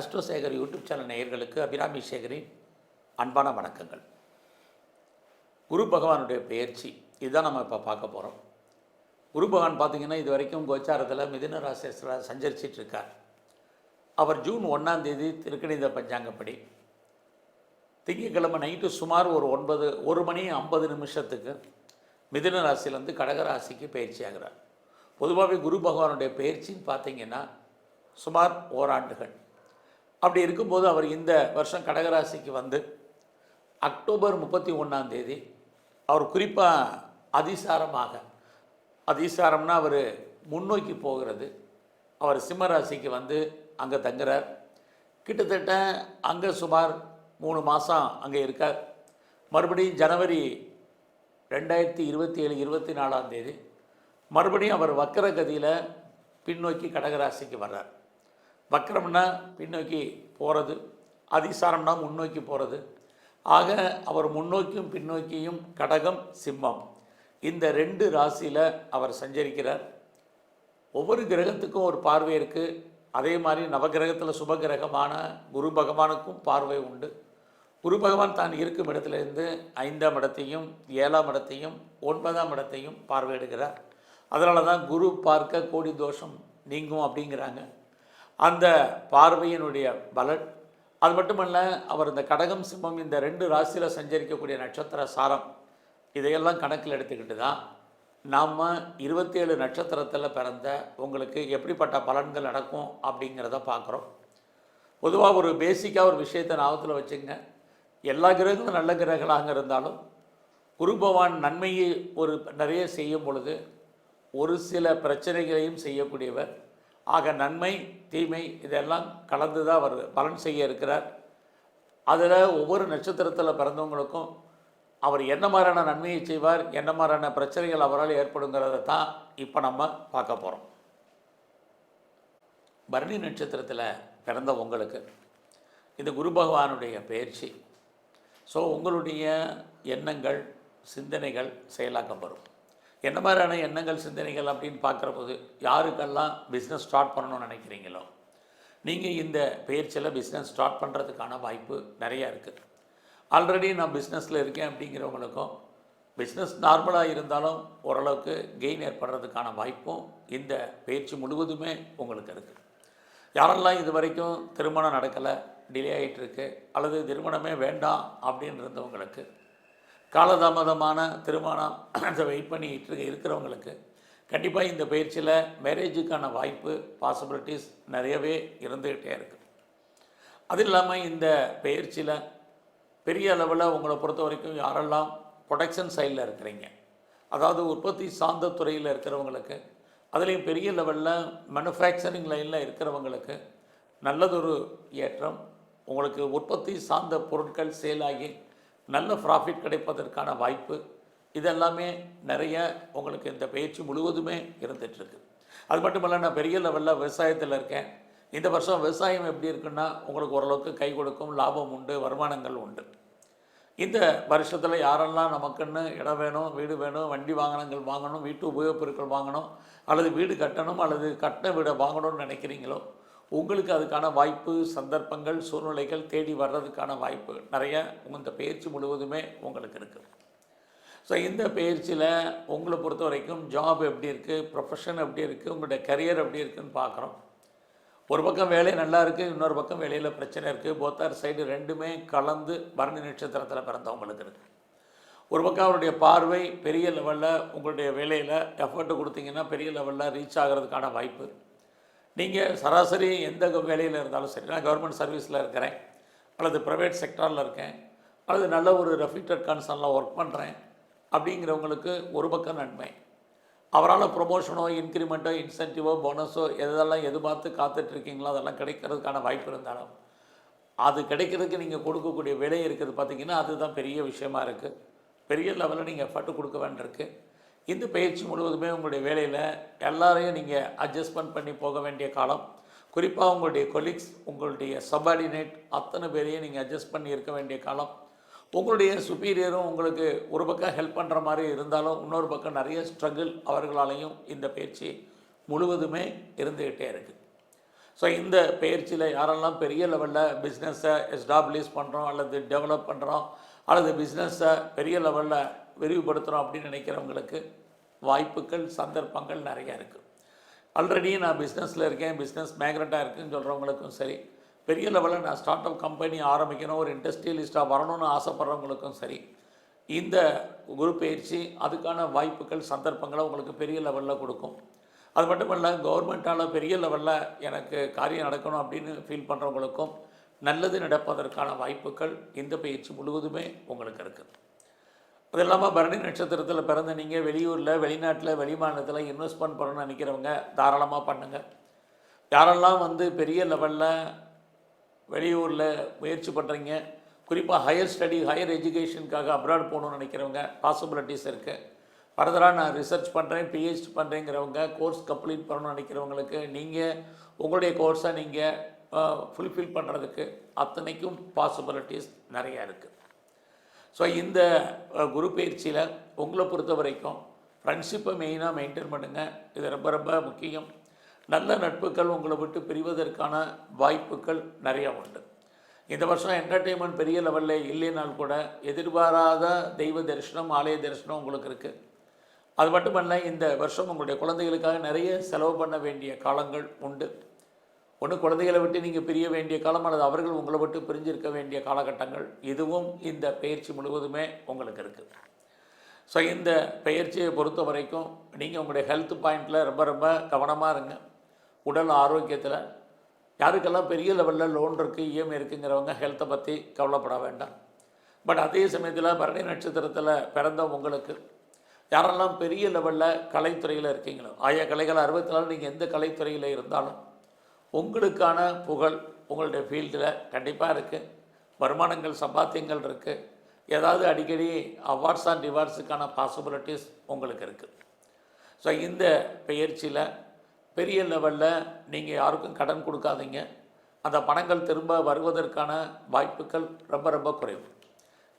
அஸ்ட்ரோசேகர் YouTube channel நேயர்களுக்கு அபிராமி சேகரின் அன்பான வணக்கங்கள். குரு பகவானுடைய பெயர்ச்சி இதுதான் நம்ம இப்போ பார்க்க போகிறோம். குரு பகவான் பார்த்திங்கன்னா இது வரைக்கும் கோச்சாரத்தில் மிதுன ராசியில் சஞ்சரிச்சிட்டு இருக்கார். அவர் ஜூன் 1ஆம் தேதி திருக்கணித பஞ்சாங்கப்படி திங்கட்கிழமை நைட்டு சுமார் ஒரு 1:50 மிதுன ராசியிலேருந்து கடகராசிக்கு பயிற்சி ஆகிறார். பொதுவாகவே குரு பகவானுடைய பயிற்சின்னு பார்த்திங்கன்னா சுமார் ஓராண்டுகள். அப்படி இருக்கும்போது அவர் இந்த வருஷம் கடகராசிக்கு வந்து அக்டோபர் 31ஆம் தேதி அவர் குறிப்பாக அதிசாரம்னா அவர் முன்னோக்கி போகிறது. அவர் சிம்மராசிக்கு வந்து அங்கே தங்குறார். கிட்டத்தட்ட அங்கே சுமார் 3 மாதம் அங்கே இருக்கார். மறுபடியும் ஜனவரி 2027 24ஆம் தேதி மறுபடியும் அவர் வக்கரகதியில் பின்னோக்கி கடகராசிக்கு வர்றார். வக்கரம்னா பின்னோக்கி போகிறது, அதிசாரம்னா முன்னோக்கி போகிறது. ஆக அவர் முன்னோக்கியும் பின்னோக்கியும் கடகம் சிம்மம் இந்த 2 ராசியில் அவர் சஞ்சரிக்கிறார். ஒவ்வொரு கிரகத்துக்கும் ஒரு பார்வை இருக்குது. அதே மாதிரி நவகிரகத்தில் சுபகிரகமான குரு பகவானுக்கும் பார்வை உண்டு. குரு பகவான் தான் இருக்கும் இடத்துலேருந்து 5ஆம் இடத்தையும் 7ஆம் இடத்தையும் 9ஆம் இடத்தையும் பார்வையிடுகிறார். அதனால தான் குரு பார்க்க கோடி தோஷம் நீங்கும் அப்படிங்கிறாங்க. அந்த பார்வையினுடைய பலன் அது மட்டுமல்ல, அவர் இந்த கடகம் சிம்மம் இந்த 2 ராசியில் சஞ்சரிக்கக்கூடிய நட்சத்திர சாரம் இதையெல்லாம் கணக்கில் எடுத்துக்கிட்டு தான் நாம் 27 நட்சத்திரத்தில் பிறந்த உங்களுக்கு எப்படிப்பட்ட பலன்கள் நடக்கும் அப்படிங்கிறத பார்க்குறோம். பொதுவாக ஒரு பேசிக்காக ஒரு விஷயத்தை ஞாபகத்தில் வச்சுங்க. எல்லா கிரகங்களும் நல்ல கிரகங்களாக இருந்தாலும் குரு பகவான் நன்மையை நிறைய செய்யும் பொழுது ஒரு சில பிரச்சனைகளையும் செய்யக்கூடியவர். ஆக நன்மை தீமை இதெல்லாம் கலந்து தான் அவர் பலன் செய்ய இருக்கிறார். அதில் ஒவ்வொரு நட்சத்திரத்தில் பிறந்தவங்களுக்கும் அவர் என்ன மாதிரியான நன்மையை செய்வார், என்ன மாதிரியான பிரச்சனைகள் அவரால் ஏற்படுங்கிறத தான் இப்போ நம்ம பார்க்க போகிறோம். பரணி நட்சத்திரத்தில் பிறந்த உங்களுக்கு இந்த குரு பகவானுடைய பயிற்சி. ஸோ உங்களுடைய எண்ணங்கள் சிந்தனைகள் செயலாக்கம் வரும். என்ன மாதிரியான எண்ணங்கள் சிந்தனைகள் அப்படின்னு பார்க்குற போது யாருக்கெல்லாம் பிஸ்னஸ் ஸ்டார்ட் பண்ணணும்னு நினைக்கிறீங்களோ நீங்கள் இந்த பயிற்சியில் பிஸ்னஸ் ஸ்டார்ட் பண்ணுறதுக்கான வாய்ப்பு நிறையா இருக்குது. ஆல்ரெடி நான் பிஸ்னஸில் இருக்கேன் அப்படிங்கிறவங்களுக்கும் பிஸ்னஸ் நார்மலாக இருந்தாலும் ஓரளவுக்கு கெயின் ஏற்படுறதுக்கான வாய்ப்பும் இந்த பயிற்சி முழுவதுமே உங்களுக்கு இருக்குது. யாரெல்லாம் இது வரைக்கும் திருமணம் நடக்கலை, டிலே ஆகிட்டுருக்கு, அல்லது திருமணமே வேண்டாம் அப்படின்னு இருந்தவங்களுக்கு, காலதாமதமான திருமணம் வெயிட் பண்ணிகிட்டு இருக்கிறவங்களுக்கு கண்டிப்பாக இந்த பயிற்சியில் மேரேஜுக்கான வாய்ப்பு பாசிபிலிட்டிஸ் நிறையவே இருந்துக்கிட்டே இருக்குது. அது இல்லாமல் இந்த பயிற்சியில் பெரிய அளவில் உங்களை பொறுத்த வரைக்கும் யாரெல்லாம் ப்ரொடக்ஷன் சைடில் இருக்கிறீங்க, அதாவது உற்பத்தி சார்ந்த துறையில் இருக்கிறவங்களுக்கு, அதுலேயும் பெரிய லெவலில் மேனுஃபேக்சரிங் லைனில் இருக்கிறவங்களுக்கு நல்லதொரு ஏற்றம். உங்களுக்கு உற்பத்தி சார்ந்த பொருட்கள் சேலாகி நல்ல ப்ராஃபிட் கிடைப்பதற்கான வாய்ப்பு இதெல்லாமே நிறைய உங்களுக்கு இந்த பயிற்சி முழுவதுமே இருந்துகிட்ருக்கு. அது மட்டும் இல்லை, நான் பெரிய லெவலில் விவசாயத்தில் இருக்கேன், இந்த வருஷம் விவசாயம் எப்படி இருக்குன்னா உங்களுக்கு ஓரளவுக்கு கை கொடுக்கும், லாபம் உண்டு, வருமானங்கள் உண்டு. இந்த வருஷத்தில் யாரெல்லாம் நமக்குன்னு இடம் வேணும், வீடு வேணும், வண்டி வாகனங்கள் வாங்கணும், வீட்டு உபயோகப் பொருட்கள் வாங்கணும், அல்லது வீடு கட்டணும், அல்லது கட்டின வீடை வாங்கணும்னு நினைக்கிறீங்களோ உங்களுக்கு அதுக்கான வாய்ப்பு, சந்தர்ப்பங்கள், சூழ்நிலைகள் தேடி வர்றதுக்கான வாய்ப்பு நிறைய இந்த பயிற்சி முழுவதுமே உங்களுக்கு இருக்குது. ஸோ இந்த பயிற்சியில் உங்களை பொறுத்த வரைக்கும் ஜாப் எப்படி இருக்குது, ப்ரொஃபஷன் எப்படி இருக்குது, உங்களுடைய கரியர் எப்படி இருக்குதுன்னு பார்க்குறோம். ஒரு பக்கம் வேலை நல்லா இருக்குது, இன்னொரு பக்கம் வேலையில் பிரச்சனை இருக்குது. போத்தார் சைடு ரெண்டுமே கலந்து பரணி நட்சத்திரத்தில் பிறந்தவங்களுக்கு இருக்குது. ஒரு பக்கம் அவருடைய பார்வை பெரிய லெவலில் உங்களுடைய வேலையில் எஃபர்ட்டு கொடுத்தீங்கன்னா பெரிய லெவலில் ரீச் ஆகிறதுக்கான வாய்ப்பு. நீங்கள் சராசரி எந்த வேலையில் இருந்தாலும் சரி, நான் கவர்மெண்ட் சர்வீஸில் இருக்கிறேன், அல்லது ப்ரைவேட் செக்டாரில் இருக்கேன், அல்லது நல்ல ஒரு ரெஃப்யூட்டட் கன்சர்னில் ஒர்க் பண்ணுறேன் அப்படிங்கிறவங்களுக்கு ஒரு பக்கம் நன்மை. அவரால் ப்ரொமோஷனோ இன்க்ரிமெண்ட்டோ இன்சென்டிவோ போனஸோ எதெல்லாம் எதிர்பார்த்து காத்துட்ருக்கீங்களோ அதெல்லாம் கிடைக்கிறதுக்கான வாய்ப்பு இருந்தாலும் அது கிடைக்கிறதுக்கு நீங்கள் கொடுக்கக்கூடிய விலை இருக்குது பார்த்திங்கன்னா அதுதான் பெரிய விஷயமா இருக்குது. பெரிய லெவலில் நீங்கள் எஃபர்ட் கொடுக்க வேண்டியிருக்கு. இந்த பயிற்சி முழுவதுமே உங்களுடைய வேலையில் எல்லாரையும் நீங்கள் அட்ஜஸ்ட்மெண்ட் பண்ணி போக வேண்டிய காலம். குறிப்பாக உங்களுடைய கொலீக்ஸ், உங்களுடைய சபார்டினேட் அத்தனை பேரையும் நீங்கள் அட்ஜஸ்ட் பண்ணி இருக்க வேண்டிய காலம். உங்களுடைய சுப்பீரியரும் உங்களுக்கு ஒரு பக்கம் ஹெல்ப் பண்ணுற மாதிரி இருந்தாலும் இன்னொரு பக்கம் நிறைய ஸ்ட்ரகிள் அவர்களாலையும் இந்த பயிற்சி முழுவதுமே இருந்துக்கிட்டே இருக்குது. ஸோ இந்த பயிற்சியில் யாரெல்லாம் பெரிய லெவலில் பிஸ்னஸை எஸ்டாப்ளிஷ் பண்ணுறோம் அல்லது டெவலப் பண்ணுறோம் அல்லது பிஸ்னஸை பெரிய லெவலில் விரிவுபடுத்துகிறோம் அப்படின்னு நினைக்கிறவங்களுக்கு வாய்ப்புகள் சந்தர்ப்பங்கள் நிறையா இருக்குது. ஆல்ரெடி நான் பிஸ்னஸில் இருக்கேன், பிஸ்னஸ் மேக்னட்டாக இருக்குதுன்னு சொல்கிறவங்களுக்கும் சரி, பெரிய லெவலில் நான் ஸ்டார்ட் அப் கம்பெனி ஆரம்பிக்கணும், ஒரு இண்டஸ்ட்ரியலிஸ்ட்டாக வரணும்னு ஆசைப்பட்றவங்களுக்கும் சரி, இந்த குரு பயிற்சி அதுக்கான வாய்ப்புகள் சந்தர்ப்பங்களை உங்களுக்கு பெரிய லெவலில் கொடுக்கும். அது மட்டும் இல்லை, கவர்மெண்ட்டால் பெரிய லெவலில் எனக்கு காரியம் நடக்கணும் அப்படின்னு ஃபீல் பண்ணுறவங்களுக்கும் நல்லது நடப்பதற்கான வாய்ப்புகள் இந்த பயிற்சி முழுவதுமே உங்களுக்கு இருக்குது. அது இல்லாமல் பரணி நட்சத்திரத்தில் பிறந்த நீங்கள் வெளியூரில், வெளிநாட்டில், வெளிமாநிலத்தில் இன்வெஸ்ட்மெண்ட் பண்ணணும்னு நினைக்கிறவங்க தாராளமாக பண்ணுங்கள். யாரெல்லாம் பெரிய லெவலில் வெளியூரில் முயற்சி பண்ணுறீங்க, குறிப்பாக ஹையர் ஸ்டடி, ஹையர் எஜுகேஷனுக்காக அப்ராட் போகணுன்னு நினைக்கிறவங்க பாசிபிலிட்டிஸ் இருக்குது. ஃபர்தராக நான் ரிசர்ச் பண்ணுறேன், பிஹெச்டி பண்ணுறேங்கிறவங்க, கோர்ஸ் கம்ப்ளீட் பண்ணணும்னு நினைக்கிறவங்களுக்கு நீங்கள் உங்களுடைய கோர்ஸை நீங்கள் ஃபுல்ஃபில் பண்ணுறதுக்கு அத்தனைக்கும் பாசிபிலிட்டிஸ் நிறையா இருக்குது. ஸோ இந்த குரு பயிற்சியில் உங்களை பொறுத்த வரைக்கும் ஃப்ரெண்ட்ஷிப்பை மெயினாக மெயின்டைன் பண்ணுங்கள். இது ரொம்ப ரொம்ப முக்கியம். நல்ல நட்புகள் உங்களை விட்டு பிரிவதற்கான வாய்ப்புகள் நிறையா உண்டு. இந்த வருஷம் என்டர்டெயின்மெண்ட் பெரிய லெவலில் இல்லைனால் கூட எதிர்பாராத தெய்வ தரிசனம், ஆலய தரிசனம் உங்களுக்கு இருக்குது. அது மட்டுமல்ல, இந்த வருஷம் உங்களுடைய குழந்தைகளுக்காக நிறைய செலவு பண்ண வேண்டிய காலங்கள் உண்டு. ஒன்று குழந்தைகளை விட்டு நீங்கள் பிரிய வேண்டிய காலம், அல்லது அவர்கள் உங்களை விட்டு பிரிஞ்சிருக்க வேண்டிய காலகட்டங்கள், இதுவும் இந்த பயிற்சி முழுவதுமே உங்களுக்கு இருக்குது. ஸோ இந்த பயிற்சியை பொறுத்த வரைக்கும் நீங்கள் உங்களுடைய ஹெல்த் பாயிண்டில் ரொம்ப ரொம்ப கவனமாக இருங்க. உடல் ஆரோக்கியத்தில் யாருக்கெல்லாம் பெரிய லெவலில் லோன் இருக்குது, இஎம்ஐ இருக்குங்கிறவங்க ஹெல்த்தை பற்றி கவலைப்பட வேண்டாம். பட் அதே சமயத்தில் பரணி நட்சத்திரத்தில் பிறந்த உங்களுக்கு யாரெல்லாம் பெரிய லெவலில் கலைத்துறையில் இருக்கீங்களோ, ஆயா கலைகள் 64 நீங்கள் எந்த கலைத்துறையில் இருந்தாலும் உங்களுக்கான புகழ் உங்களுடைய ஃபீல்டில் கண்டிப்பாக இருக்குது. வருமானங்கள், சம்பாத்தியங்கள் இருக்குது. ஏதாவது அடிக்கடி அவார்ட்ஸ் அண்ட் ரிவார்ட்ஸுக்கான பாசிபிலிட்டிஸ் உங்களுக்கு இருக்குது. ஸோ இந்த பயிற்சியில் பெரிய லெவலில் நீங்கள் யாருக்கும் கடன் கொடுக்காதீங்க. அந்த பணங்கள் திரும்ப வருவதற்கான வாய்ப்புகள் ரொம்ப ரொம்ப குறைவு.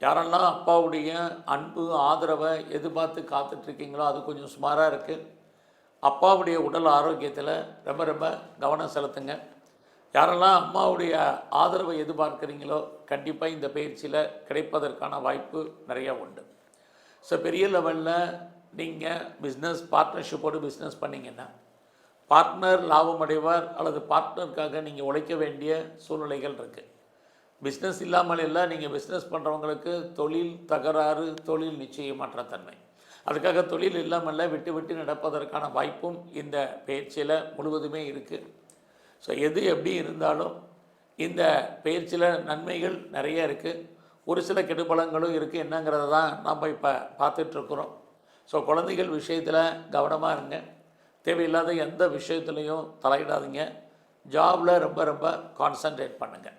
யாரெல்லாம் அப்பாவுடைய அன்பு ஆதரவை எதிர்பார்த்து காத்துட்ருக்கீங்களோ அது கொஞ்சம் சுமாராக இருக்குது. அப்பாவுடைய உடல் ஆரோக்கியத்தில் ரொம்ப ரொம்ப கவனம் செலுத்துங்க. யாரெல்லாம் அம்மாவுடைய ஆதரவை எதிர்பார்க்குறீங்களோ கண்டிப்பாக இந்த பயிற்சியில் கிடைப்பதற்கான வாய்ப்பு நிறையா உண்டு. ஸோ பெரிய லெவலில் நீங்கள் பிஸ்னஸ் பார்ட்னர்ஷிப்போடு பிஸ்னஸ் பண்ணிங்கன்னா பார்ட்னர் லாபம் அடைவார், அல்லது பார்ட்னருக்காக நீங்கள் உழைக்க வேண்டிய சூழ்நிலைகள் இருக்குது. பிஸ்னஸ் இல்லாமல் இல்லை, நீங்கள் பிஸ்னஸ் பண்ணுறவங்களுக்கு தொழில் தகராறு, தொழில் நிச்சயமற்ற தன்மை. அதுக்காக தொழில் இல்லாமல் விட்டு விட்டு நடப்பதற்கான வாய்ப்பும் இந்த பயிற்சியில் முழுவதுமே இருக்குது. ஸோ எது எப்படி இருந்தாலும் இந்த பயிற்சியில் நன்மைகள் நிறைய இருக்குது, ஒரு சில கெடுபலங்களும் இருக்குது. என்னங்கிறத தான் நாம் இப்போ பார்த்துட்ருக்குறோம். ஸோ குழந்தைகள் விஷயத்தில் கவனமாக இருங்க. தேவையில்லாத எந்த விஷயத்துலையும் தலையிடாதீங்க. ஜாபில் ரொம்ப ரொம்ப கான்சன்ட்ரேட் பண்ணுங்கள்.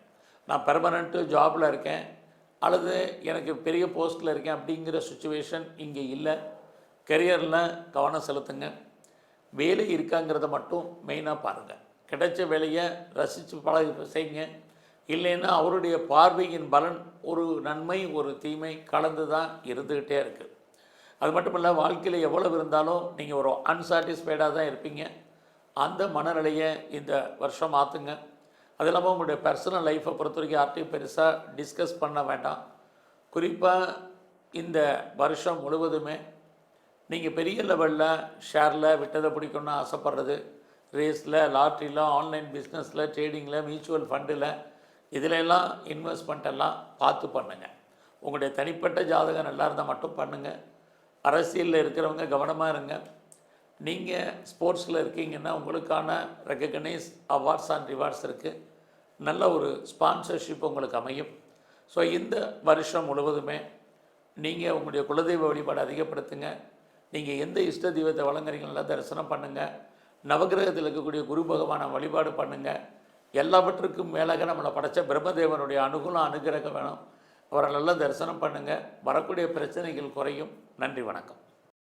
நான் பெர்மனண்ட்டு ஜாபில் இருக்கேன் அல்லது எனக்கு பெரிய போஸ்ட்டில் இருக்கேன் அப்படிங்கிற சுச்சுவேஷன் இங்கே இல்லை. கெரியரில் கவனம் செலுத்துங்க. வேலை இருக்காங்கிறத மட்டும் மெயினாக பாருங்கள். கிடைச்ச வேலையை ரசித்து செய்யுங்க. இல்லைன்னா அவருடைய பார்வையின் பலன் ஒரு நன்மை ஒரு தீமை கலந்து தான் இருந்துக்கிட்டே இருக்குது. அது மட்டும் இல்லை, வாழ்க்கையில் எவ்வளவு இருந்தாலும் நீங்கள் ஒரு அன்சாட்டிஸ்ஃபைடாக தான் இருப்பீங்க. அந்த மனநிலையை இந்த வருஷம் மாற்றுங்க. அது இல்லாமல் உங்களுடைய பர்சனல் லைஃப்பை பொறுத்த வரைக்கும் யார்ட்டையும் பெருசாக டிஸ்கஸ் பண்ண வேண்டாம். குறிப்பாக இந்த வருஷம் முழுவதுமே நீங்கள் பெரிய லெவலில் ஷேரில் விட்டதை பிடிக்கணும்னு ஆசைப்படுறது, ரேஸில், லாட்ரியில், ஆன்லைன் பிஸ்னஸில், ட்ரேடிங்கில், மியூச்சுவல் ஃபண்டில், இதிலெல்லாம் இன்வெஸ்ட்மெண்ட்டெல்லாம் பார்த்து பண்ணுங்கள். உங்களுடைய தனிப்பட்ட ஜாதகம் நல்லா இருந்தால் மட்டும் பண்ணுங்கள். அரசியலில் இருக்கிறவங்க கவனமாக இருங்க. நீங்கள் ஸ்போர்ட்ஸில் இருக்கீங்கன்னா உங்களுக்கான ரெக்கக்னைஸ் அவார்ட்ஸ் அண்ட் ரிவார்ட்ஸ் இருக்குது. நல்ல ஒரு ஸ்பான்சர்ஷிப் உங்களுக்கு அமையும். ஸோ இந்த வருஷம் முழுவதுமே நீங்கள் உங்களுடைய குலதெய்வ வழிபாடு அதிகப்படுத்துங்க. நீங்கள் எந்த இஷ்ட தெய்வத்தை வழங்குறீங்களோ தரிசனம் பண்ணுங்கள். நவகிரகத்தில் இருக்கக்கூடிய குரு பகவானை வழிபாடு பண்ணுங்கள். எல்லாவற்றுக்கும் மேலாக நம்மளை படைத்த பிரம்மதேவனுடைய அனுகூலம் அனுகிரகம் வேணும். அவரை நல்லா தரிசனம் பண்ணுங்கள். வரக்கூடிய பிரச்சனைகள் குறையும். நன்றி, வணக்கம்.